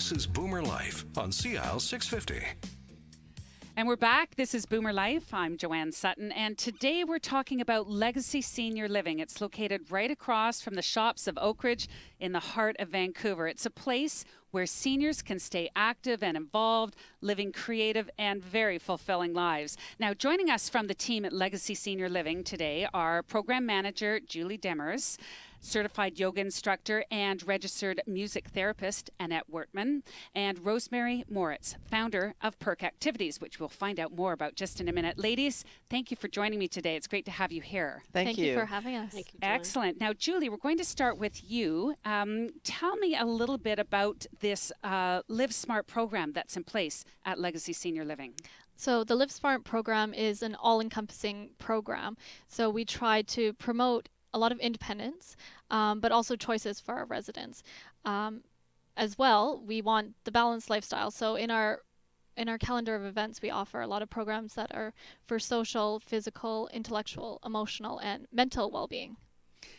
This is Boomer Life on CL 650. And we're back. This is Boomer Life. I'm Joanne Sutton, and today we're talking about Legacy Senior Living. It's located right across from the shops of Oak Ridge in the heart of Vancouver. It's a place where seniors can stay active and involved, living creative and very fulfilling lives. Now, joining us from the team at Legacy Senior Living today are Program Manager Julie Demers, Certified Yoga Instructor and Registered Music Therapist Annette Wertman, and Rosemary Moritz, founder of Perk Activities, which we'll find out more about just in a minute. Ladies, thank you for joining me today. It's great to have you here. Thank you for having us. Thank you, Joanne. Excellent. Now, Julie, we're going to start with you. Tell me a little bit about this Live Smart program that's in place at Legacy Senior Living. So the Live Smart program is an all-encompassing program. So we try to promote a lot of independence, but also choices for our residents. As well, we want the balanced lifestyle. So in our calendar of events, we offer a lot of programs that are for social, physical, intellectual, emotional, and mental well-being.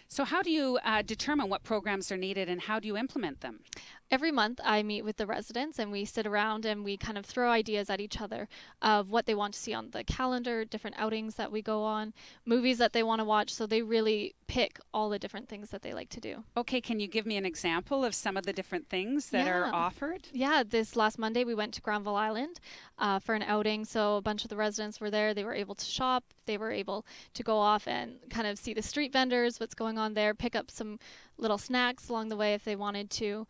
So how do you determine what programs are needed and how do you implement them? Every month I meet with the residents and we sit around and we kind of throw ideas at each other of what they want to see on the calendar, different outings that we go on, movies that they want to watch, so they really pick all the different things that they like to do. Okay, can you give me an example of some of the different things that are offered? Yeah, this last Monday we went to Granville Island for an outing, so a bunch of the residents were there. They were able to shop, they were able to go off and kind of see the street vendors, what's going on there, pick up some little snacks along the way if they wanted to.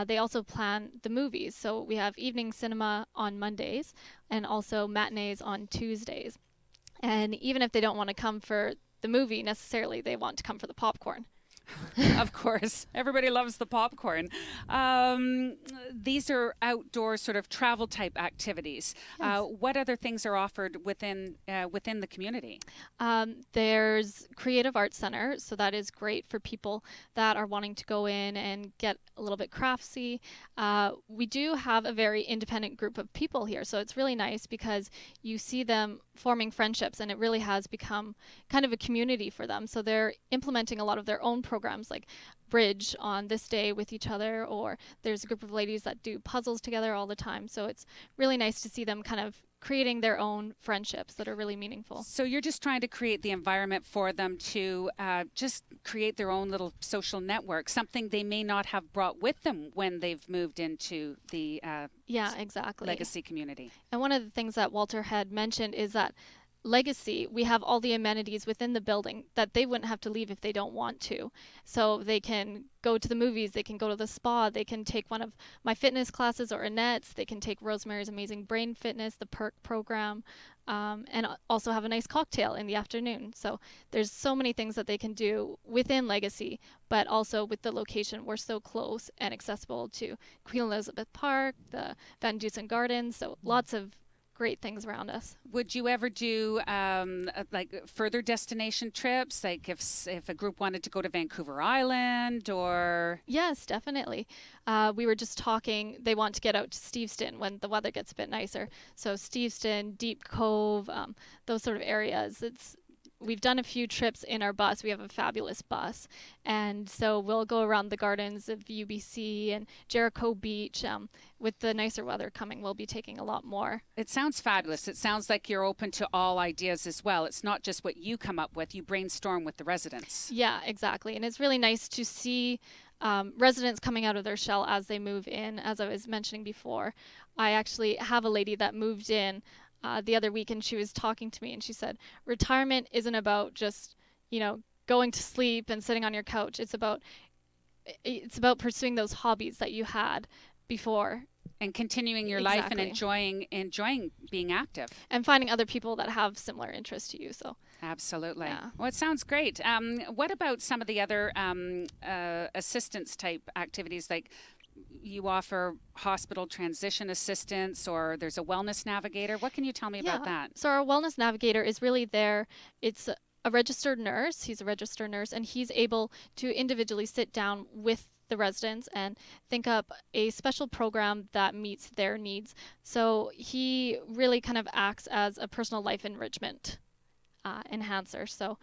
They also plan the movies. So we have evening cinema on Mondays and also matinees on Tuesdays. And even if they don't want to come for the movie necessarily, they want to come for the popcorn. Of course. Everybody loves the popcorn. These are outdoor sort of travel type activities. Yes. What other things are offered within the community? There's Creative Arts Center, so that is great for people that are wanting to go in and get a little bit craftsy. We do have a very independent group of people here, so it's really nice because you see them forming friendships and it really has become kind of a community for them. So they're implementing a lot of their own programs like bridge on this day with each other, or there's a group of ladies that do puzzles together all the time. So it's really nice to see them kind of creating their own friendships that are really meaningful. So you're just trying to create the environment for them to just create their own little social network, something they may not have brought with them when they've moved into the exactly. Legacy community. And one of the things that Walter had mentioned is that Legacy, we have all the amenities within the building that they wouldn't have to leave if they don't want to. So they can go to the movies, they can go to the spa, they can take one of my fitness classes or Annette's, they can take Rosemary's Amazing Brain Fitness, the Perk program, and also have a nice cocktail in the afternoon. So there's so many things that they can do within Legacy, but also with the location, we're so close and accessible to Queen Elizabeth Park, the Van Dusen Gardens, so lots of great things around us. Would you ever do like further destination trips, like if a group wanted to go to Vancouver Island or? Yes, definitely. We were just talking, they want to get out to Steveston when the weather gets a bit nicer. So Steveston, Deep Cove, those sort of areas. We've done a few trips in our bus. We have a fabulous bus. And so we'll go around the gardens of UBC and Jericho Beach. With the nicer weather coming, we'll be taking a lot more. It sounds fabulous. It sounds like you're open to all ideas as well. It's not just what you come up with. You brainstorm with the residents. Yeah, exactly. And it's really nice to see residents coming out of their shell as they move in. As I was mentioning before, I actually have a lady that moved in the other week, and she was talking to me and she said, retirement isn't about just, going to sleep and sitting on your couch. It's about pursuing those hobbies that you had before. And continuing your life and enjoying being active. And finding other people that have similar interests to you. So absolutely. Yeah. Well, it sounds great. What about some of the other assistance type activities, like you offer hospital transition assistance, or there's a wellness navigator? What can you tell me about that? So our wellness navigator is really there. It's a registered nurse. He's a registered nurse, and he's able to individually sit down with the residents and think up a special program that meets their needs. So he really kind of acts as a personal life enrichment enhancer. So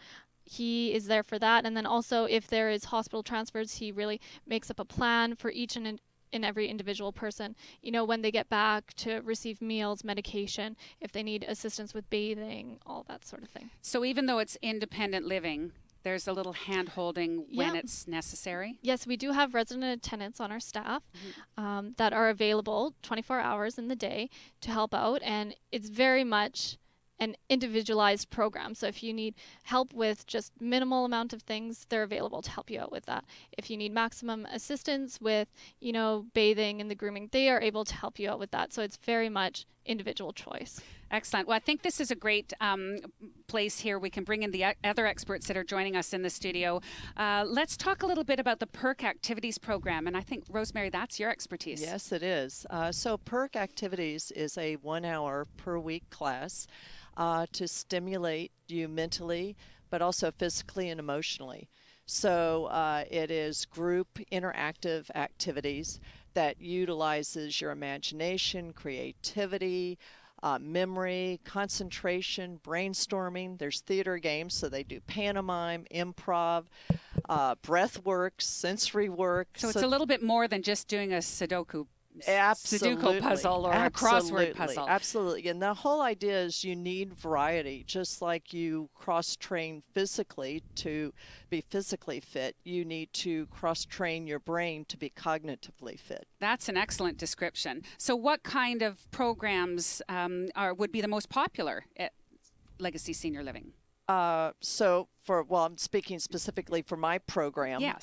he is there for that. And then also if there is hospital transfers, he really makes up a plan for each and in every individual person. You know, when they get back to receive meals, medication, if they need assistance with bathing, all that sort of thing. So even though it's independent living, there's a little hand holding when Yeah. it's necessary? Yes, we do have resident attendants on our staff that are available 24 hours in the day to help out, and it's very much an individualized program. So if you need help with just minimal amount of things, they're available to help you out with that. If you need maximum assistance with, you know, bathing and the grooming, they are able to help you out with that. So it's very much individual choice. Excellent. Well, I think this is a great place here. We can bring in the other experts that are joining us in the studio. Let's talk a little bit about the PERC Activities Program. And I think, Rosemary, that's your expertise. Yes, it is. So PERC Activities is a 1 hour per week class to stimulate you mentally, but also physically and emotionally. So it is group interactive activities that utilizes your imagination, creativity, memory, concentration, brainstorming. There's theater games, so they do pantomime, improv, breath work, sensory work. So it's a little bit more than just doing a Sudoku Absolutely. puzzle or a crossword puzzle. Absolutely. And the whole idea is you need variety. Just like you cross-train physically to be physically fit, you need to cross-train your brain to be cognitively fit. That's an excellent description. So what kind of programs would be the most popular at Legacy Senior Living? I'm speaking specifically for my program. Yes.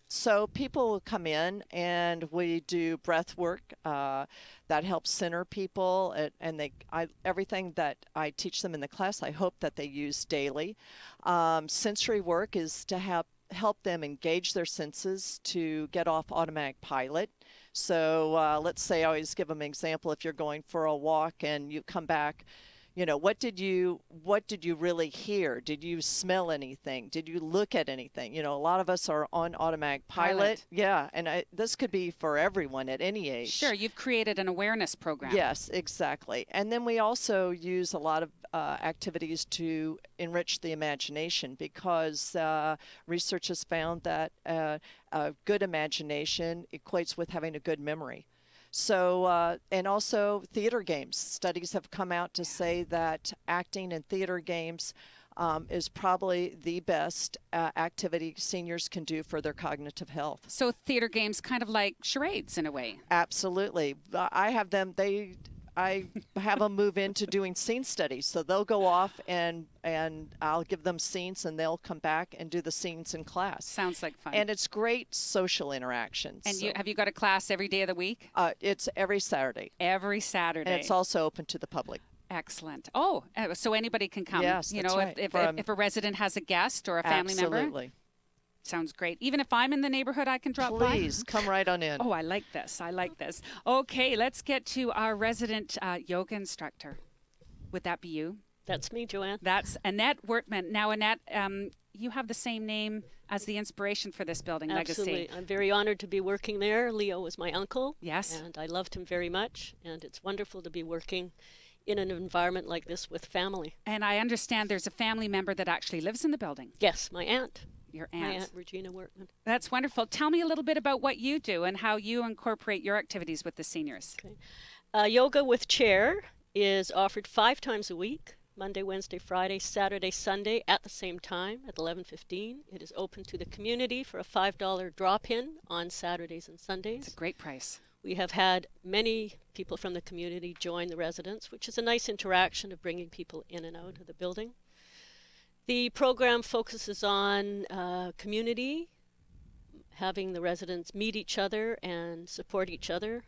So people will come in and we do breath work that helps center people, and everything that I teach them in the class, I hope that they use daily. Sensory work is to help them engage their senses to get off automatic pilot. So let's say I always give them an example. If you're going for a walk and you come back, you know, what did you really hear? Did you smell anything? Did you look at anything? You know, a lot of us are on automatic pilot. Yeah, and this could be for everyone at any age. Sure, you've created an awareness program. Yes, exactly. And then we also use a lot of activities to enrich the imagination, because research has found that a good imagination equates with having a good memory. So, and also theater games. Studies have come out to say that acting and theater games is probably the best activity seniors can do for their cognitive health. So theater games kind of like charades in a way. Absolutely. I have them move into doing scene studies. So they'll go off and I'll give them scenes and they'll come back and do the scenes in class. Sounds like fun. And it's great social interactions. And have you got a class every day of the week? It's every Saturday. Every Saturday. And it's also open to the public. Excellent. Oh, so anybody can come. Yes, you that's know, right. if a resident has a guest or a family member. Absolutely. Sounds great. Even if I'm in the neighborhood, I can drop by? Please, come right on in. Oh, I like this. I like this. Okay, let's get to our resident yoga instructor. Would that be you? That's me, Joanne. That's Annette Wertman. Now, Annette, you have the same name as the inspiration for this building, Absolutely. Legacy. I'm very honored to be working there. Leo was my uncle. Yes. And I loved him very much. And it's wonderful to be working in an environment like this with family. And I understand there's a family member that actually lives in the building. Yes, my aunt. Your aunt. My aunt, Regina Wortman. That's wonderful. Tell me a little bit about what you do and how you incorporate your activities with the seniors. Okay. Yoga with chair is offered 5 times a week, Monday, Wednesday, Friday, Saturday, Sunday, at the same time at 11:15. It is open to the community for a $5 drop-in on Saturdays and Sundays. It's a great price. We have had many people from the community join the residents, which is a nice interaction of bringing people in and out of the building. The program focuses on community, having the residents meet each other and support each other.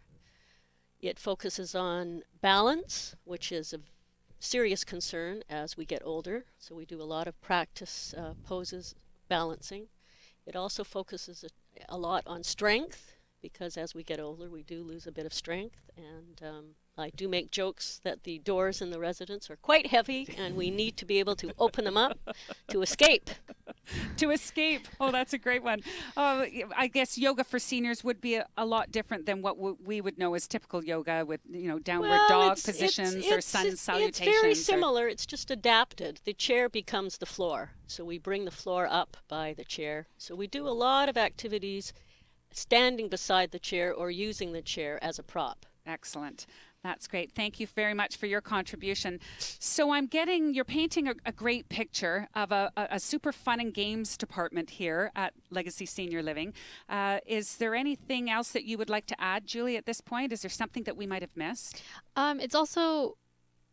It focuses on balance, which is a serious concern as we get older. So we do a lot of practice poses, balancing. It also focuses a lot on strength, because as we get older, we do lose a bit of strength. And I do make jokes that the doors in the residence are quite heavy, and we need to be able to open them up to escape. To escape. Oh, that's a great one. I guess yoga for seniors would be a lot different than what we would know as typical yoga with, you know, downward dog positions or sun salutations. It's very similar. It's just adapted. The chair becomes the floor. So we bring the floor up by the chair. So we do a lot of activities standing beside the chair or using the chair as a prop. Excellent. That's great. Thank you very much for your contribution. So you're painting a great picture of a super fun and games department here at Legacy Senior Living. Is there anything else that you would like to add, Julie, at this point? Is there something that we might have missed? It's also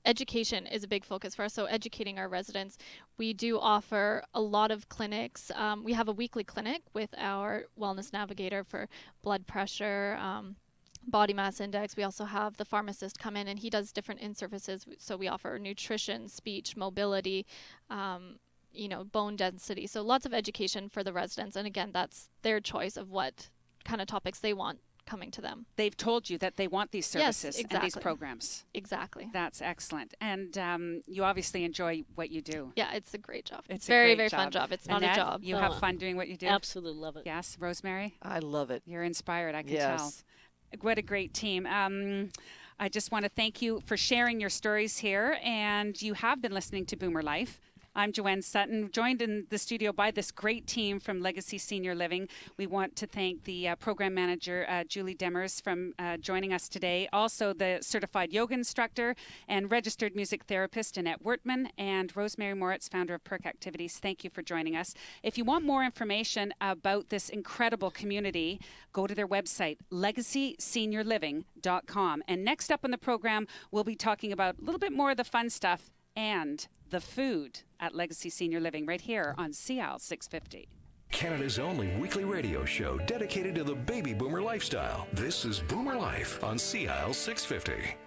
education is a big focus for us, so educating our residents. We do offer a lot of clinics. We have a weekly clinic with our wellness navigator for blood pressure, body mass index. We also have the pharmacist come in and he does different in-services. So we offer nutrition, speech, mobility, bone density. So lots of education for the residents. And again, that's their choice of what kind of topics they want coming to them. They've told you that they want these services, yes, exactly. and these programs. Exactly. That's excellent. And you obviously enjoy what you do. Yeah, it's a great job. It's very, a great very job. fun job. It's Annette, not a job. You have fun doing what you do? Absolutely love it. Yes. Rosemary? I love it. You're inspired, I can Yes. tell. What a great team. I just want to thank you for sharing your stories here. And you have been listening to Boomer Life. I'm Joanne Sutton, joined in the studio by this great team from Legacy Senior Living. We want to thank the program manager, Julie Demers, from joining us today. Also, the certified yoga instructor and registered music therapist, Annette Wertman, and Rosemary Moritz, founder of Perk Activities. Thank you for joining us. If you want more information about this incredible community, go to their website, LegacySeniorLiving.com. And next up on the program, we'll be talking about a little bit more of the fun stuff and the food at Legacy Senior Living right here on CL 650. Canada's only weekly radio show dedicated to the baby boomer lifestyle. This is Boomer Life on CL 650.